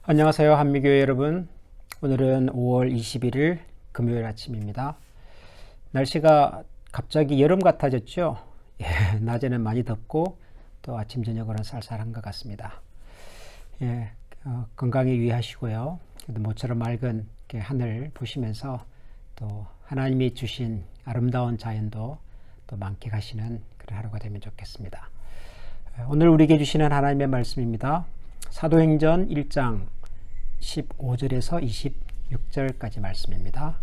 안녕하세요, 한미교회 여러분. 오늘은 5월 21일 금요일 아침입니다. 날씨가 갑자기 여름 같아졌죠. 낮에는 많이 덥고 또 아침 저녁으로는 쌀쌀한 것 같습니다. 건강에 유의하시고요. 모처럼 맑은 하늘 보시면서 또 하나님이 주신 아름다운 자연도 또 만끽하시는 그런 하루가 되면 좋겠습니다. 오늘 우리에게 주시는 하나님의 말씀입니다. 사도행전 1장 15절에서 26절까지 말씀입니다.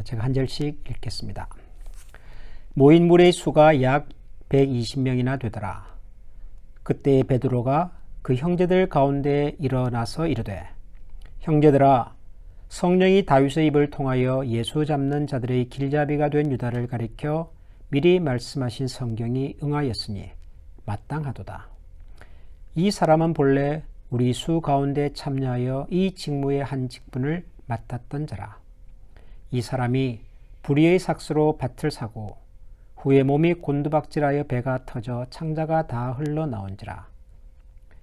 제가 한 절씩 읽겠습니다. 모인 무리의 수가 약 120명이나 되더라. 그때 베드로가 그 형제들 가운데 일어나서 이르되, 형제들아, 성령이 다윗의 입을 통하여 예수 잡는 자들의 길잡이가 된 유다를 가리켜 미리 말씀하신 성경이 응하였으니 마땅하도다. 이 사람은 본래 우리 수 가운데 참여하여 이 직무의 한 직분을 맡았던 자라. 이 사람이 불의의 삭스로 밭을 사고 후에 몸이 곤두박질하여 배가 터져 창자가 다 흘러나온지라.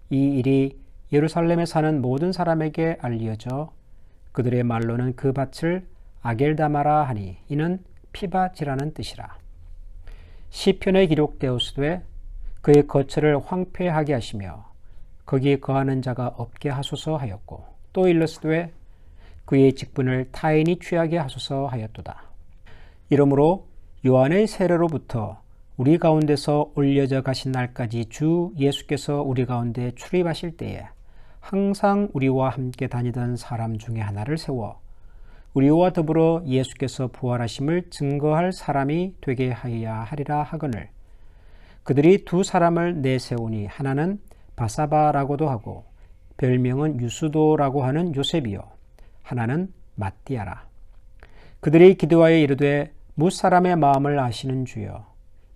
이 일이 예루살렘에 사는 모든 사람에게 알려져 그들의 말로는 그 밭을 아겔다마라 하니 이는 피밭이라는 뜻이라. 시편에 기록되었으되 그의 거처를 황폐하게 하시며 거기에 거하는 자가 없게 하소서 하였고, 또 일렀으되 그의 직분을 타인이 취하게 하소서 하였도다. 이러므로 요한의 세례로부터 우리 가운데서 올려져 가신 날까지 주 예수께서 우리 가운데 출입하실 때에 항상 우리와 함께 다니던 사람 중에 하나를 세워 우리와 더불어 예수께서 부활하심을 증거할 사람이 되게 하여야 하리라 하거늘, 그들이 두 사람을 내세우니 하나는 바사바라고도 하고 별명은 유수도라고 하는 요셉이요 하나는 마띠아라. 그들이 기도하여 이르되 무사람의 마음을 아시는 주여,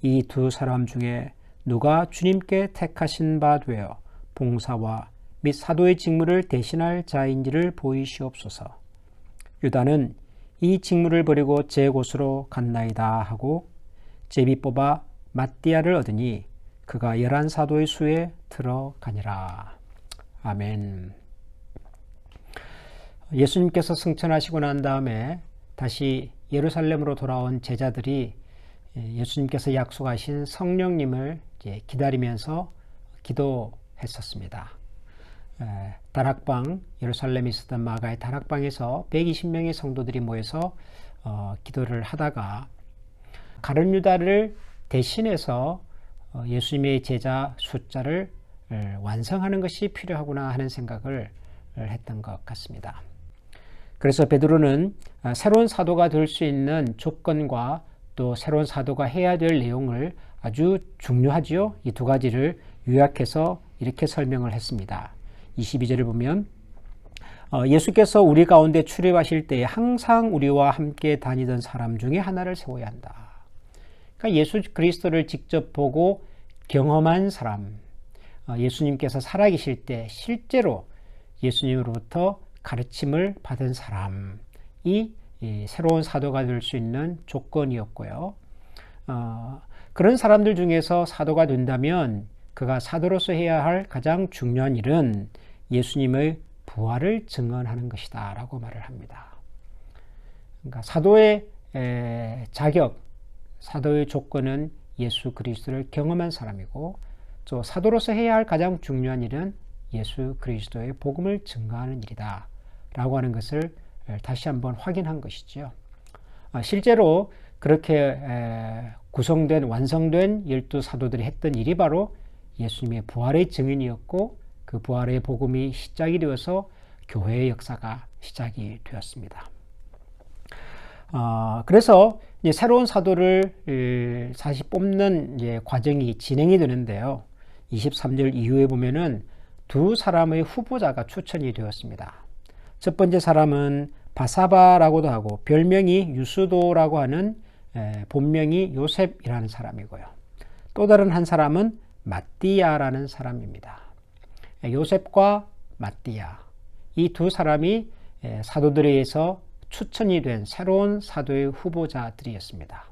이 두 사람 중에 누가 주님께 택하신 바 되어 봉사와 및 사도의 직무를 대신할 자인지를 보이시옵소서. 유다는 이 직무를 버리고 제 곳으로 갔나이다 하고 제비 뽑아 마띠아를 얻으니 그가 11사도의 수에 들어가니라. 아멘. 예수님께서 승천하시고 난 다음에 다시 예루살렘으로 돌아온 제자들이 예수님께서 약속하신 성령님을 기다리면서 기도했었습니다. 다락방, 예루살렘에 있었던 마가의 다락방에서 120명의 성도들이 모여서 기도를 하다가 가룟 유다를 대신해서 예수님의 제자 숫자를 완성하는 것이 필요하구나 하는 생각을 했던 것 같습니다. 그래서 베드로는 새로운 사도가 될 수 있는 조건과 또 새로운 사도가 해야 될 내용을 아주 중요하지요. 이 두 가지를 요약해서 이렇게 설명을 했습니다. 22절을 보면 예수께서 우리 가운데 출입하실 때에 항상 우리와 함께 다니던 사람 중에 하나를 세워야 한다. 그러니까 예수 그리스도를 직접 보고 경험한 사람, 예수님께서 살아계실 때 실제로 예수님으로부터 가르침을 받은 사람이 새로운 사도가 될 수 있는 조건이었고요. 그런 사람들 중에서 사도가 된다면 그가 사도로서 해야 할 가장 중요한 일은 예수님의 부활을 증언하는 것이다 라고 말을 합니다. 그러니까 사도의 자격, 사도의 조건은 예수 그리스도를 경험한 사람이고, 또 사도로서 해야 할 가장 중요한 일은 예수 그리스도의 복음을 증거하는 일이다 라고 하는 것을 다시 한번 확인한 것이죠. 실제로 그렇게 구성된 완성된 12사도들이 했던 일이 바로 예수님의 부활의 증인이었고, 그 부활의 복음이 시작이 되어서 교회의 역사가 시작이 되었습니다. 그래서 이제 새로운 사도를 다시 뽑는 이제 과정이 진행이 되는데요. 23절 이후에 보면은 두 사람의 후보자가 추천이 되었습니다. 첫 번째 사람은 바사바라고도 하고 별명이 유수도라고 하는 본명이 요셉이라는 사람이고요. 또 다른 한 사람은 마띠아라는 사람입니다. 요셉과 마띠아, 이 두 사람이 사도들에 의해서 추천이 된 새로운 사도의 후보자들이었습니다.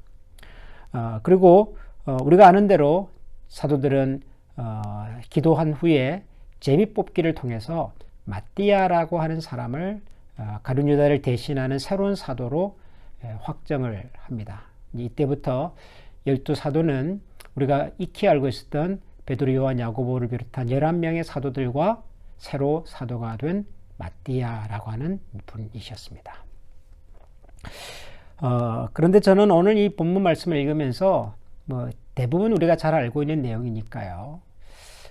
그리고 우리가 아는 대로 사도들은 기도한 후에 제비 뽑기를 통해서 마띠아라고 하는 사람을 가룟 유다를 대신하는 새로운 사도로 확정을 합니다. 이때부터 12사도는 우리가 익히 알고 있었던 베드로, 요한, 야고보를 비롯한 11명의 사도들과 새로 사도가 된 마띠아라고 하는 분이셨습니다. 그런데 저는 오늘 이 본문 말씀을 읽으면서 대부분 우리가 잘 알고 있는 내용이니까요.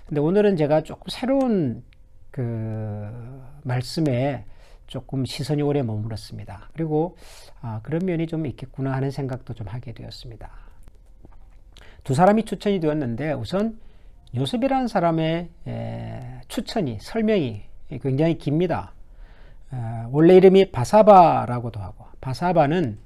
근데 오늘은 제가 조금 새로운 말씀에 조금 시선이 오래 머물렀습니다. 그리고 그런 면이 좀 있겠구나 하는 생각도 좀 하게 되었습니다. 두 사람이 추천이 되었는데 우선 요셉이라는 사람의 설명이 굉장히 깁니다. 원래 이름이 바사바라고도 하고, 바사바는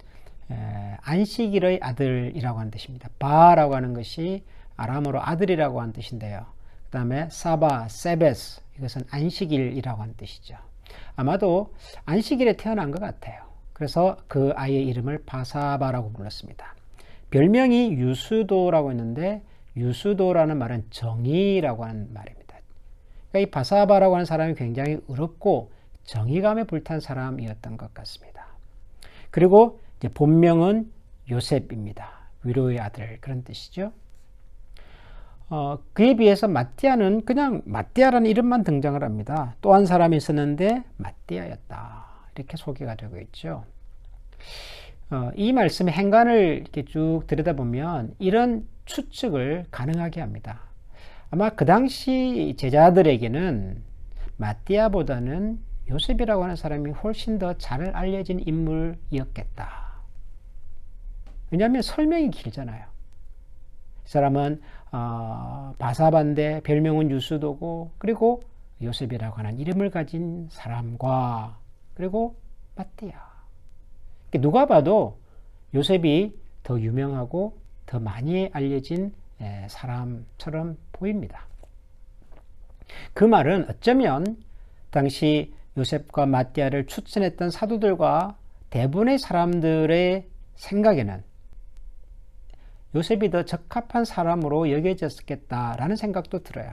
안식일의 아들이라고 하는 뜻입니다. 바라고 하는 것이 아람어로 아들이라고 하는 뜻인데요. 그 다음에 사바, 세베스, 이것은 안식일이라고 하는 뜻이죠. 아마도 안식일에 태어난 것 같아요. 그래서 그 아이의 이름을 바사바라고 불렀습니다. 별명이 유수도라고 했는데 유수도라는 말은 정의라고 하는 말입니다. 그러니까 이 바사바라고 하는 사람이 굉장히 의롭고 정의감에 불탄 사람이었던 것 같습니다. 그리고 이제 본명은 요셉입니다. 위로의 아들, 그런 뜻이죠. 그에 비해서 마띠아는 그냥 마띠아라는 이름만 등장을 합니다. 또 한 사람이 있었는데 마띠아였다, 이렇게 소개가 되고 있죠. 이 말씀의 행간을 이렇게 쭉 들여다보면 이런 추측을 가능하게 합니다. 아마 그 당시 제자들에게는 마띠아보다는 요셉이라고 하는 사람이 훨씬 더 잘 알려진 인물이었겠다. 왜냐하면 설명이 길잖아요. 이 사람은 바사바인데 별명은 유수도고, 그리고 요셉이라고 하는 이름을 가진 사람과, 그리고 마띠아. 누가 봐도 요셉이 더 유명하고 더 많이 알려진 사람처럼 보입니다. 그 말은 어쩌면 당시 요셉과 마띠아를 추천했던 사도들과 대부분의 사람들의 생각에는 요셉이 더 적합한 사람으로 여겨졌겠다라는 생각도 들어요.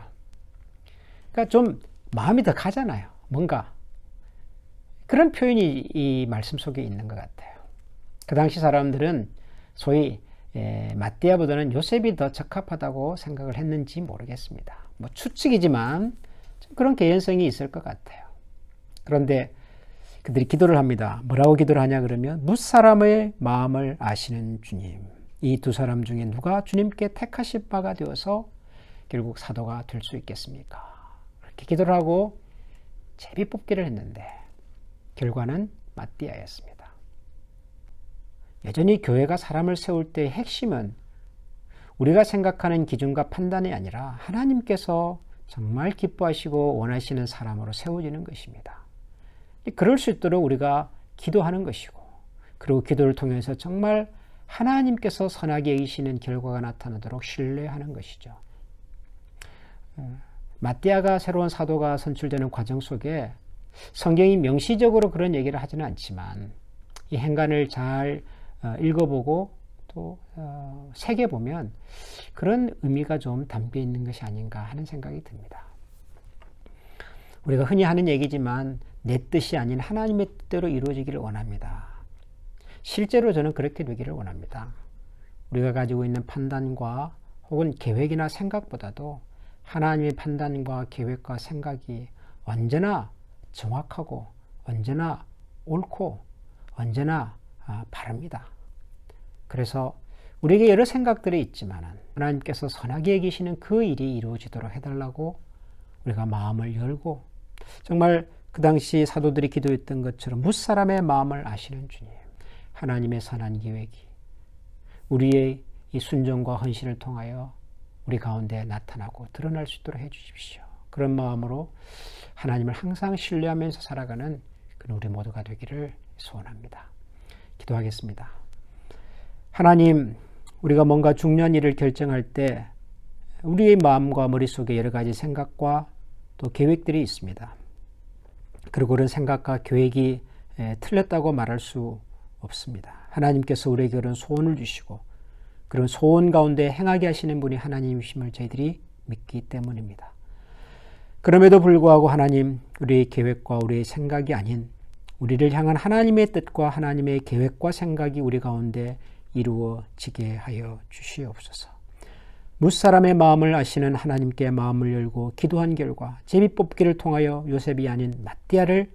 그러니까 좀 마음이 더 가잖아요. 뭔가 그런 표현이 이 말씀 속에 있는 것 같아요. 그 당시 사람들은 소위 마띠아보다는 요셉이 더 적합하다고 생각을 했는지 모르겠습니다. 추측이지만 그런 개연성이 있을 것 같아요. 그런데 그들이 기도를 합니다. 뭐라고 기도를 하냐 그러면, 뭇사람의 마음을 아시는 주님, 이 두 사람 중에 누가 주님께 택하실 바가 되어서 결국 사도가 될 수 있겠습니까? 그렇게 기도를 하고 제비뽑기를 했는데 결과는 마띠아였습니다. 여전히 교회가 사람을 세울 때의 핵심은 우리가 생각하는 기준과 판단이 아니라 하나님께서 정말 기뻐하시고 원하시는 사람으로 세워지는 것입니다. 그럴 수 있도록 우리가 기도하는 것이고, 그리고 기도를 통해서 정말 하나님께서 선하게 여기시는 결과가 나타나도록 신뢰하는 것이죠. 마띠아가 새로운 사도가 선출되는 과정 속에 성경이 명시적으로 그런 얘기를 하지는 않지만 이 행간을 잘 읽어보고 또 새겨보면 그런 의미가 좀 담겨 있는 것이 아닌가 하는 생각이 듭니다. 우리가 흔히 하는 얘기지만 내 뜻이 아닌 하나님의 뜻대로 이루어지기를 원합니다. 실제로 저는 그렇게 되기를 원합니다. 우리가 가지고 있는 판단과 혹은 계획이나 생각보다도 하나님의 판단과 계획과 생각이 언제나 정확하고 언제나 옳고 언제나 바릅니다. 그래서 우리에게 여러 생각들이 있지만 하나님께서 선하게 여기시는 그 일이 이루어지도록 해달라고 우리가 마음을 열고, 정말 그 당시 사도들이 기도했던 것처럼 뭇사람의 마음을 아시는 주님, 하나님의 선한 계획이 우리의 이 순종과 헌신을 통하여 우리 가운데 나타나고 드러날 수 있도록 해주십시오. 그런 마음으로 하나님을 항상 신뢰하면서 살아가는 그런 우리 모두가 되기를 소원합니다. 기도하겠습니다. 하나님, 우리가 뭔가 중요한 일을 결정할 때 우리의 마음과 머릿속에 여러 가지 생각과 또 계획들이 있습니다. 그리고 그런 생각과 계획이 틀렸다고 말할 수 없습니다. 하나님께서 우리에게 그런 소원을 주시고 그런 소원 가운데 행하게 하시는 분이 하나님이심을 저희들이 믿기 때문입니다. 그럼에도 불구하고 하나님, 우리의 계획과 우리의 생각이 아닌 우리를 향한 하나님의 뜻과 하나님의 계획과 생각이 우리 가운데 이루어지게 하여 주시옵소서. 무사람의 마음을 아시는 하나님께 마음을 열고 기도한 결과 제비뽑기를 통하여 요셉이 아닌 마띠아를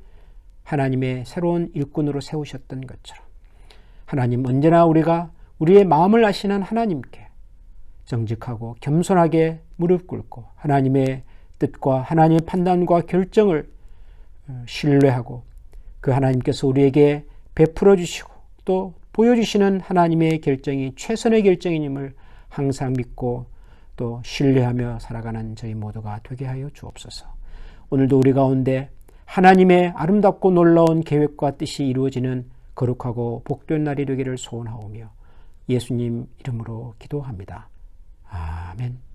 하나님의 새로운 일꾼으로 세우셨던 것처럼 하나님, 언제나 우리가 우리의 마음을 아시는 하나님께 정직하고 겸손하게 무릎 꿇고 하나님의 뜻과 하나님의 판단과 결정을 신뢰하고 그 하나님께서 우리에게 베풀어 주시고 또 보여주시는 하나님의 결정이 최선의 결정임을 항상 믿고 또 신뢰하며 살아가는 저희 모두가 되게 하여 주옵소서. 오늘도 우리 가운데 하나님의 아름답고 놀라운 계획과 뜻이 이루어지는 거룩하고 복된 날이 되기를 소원하오며 예수님 이름으로 기도합니다. 아멘.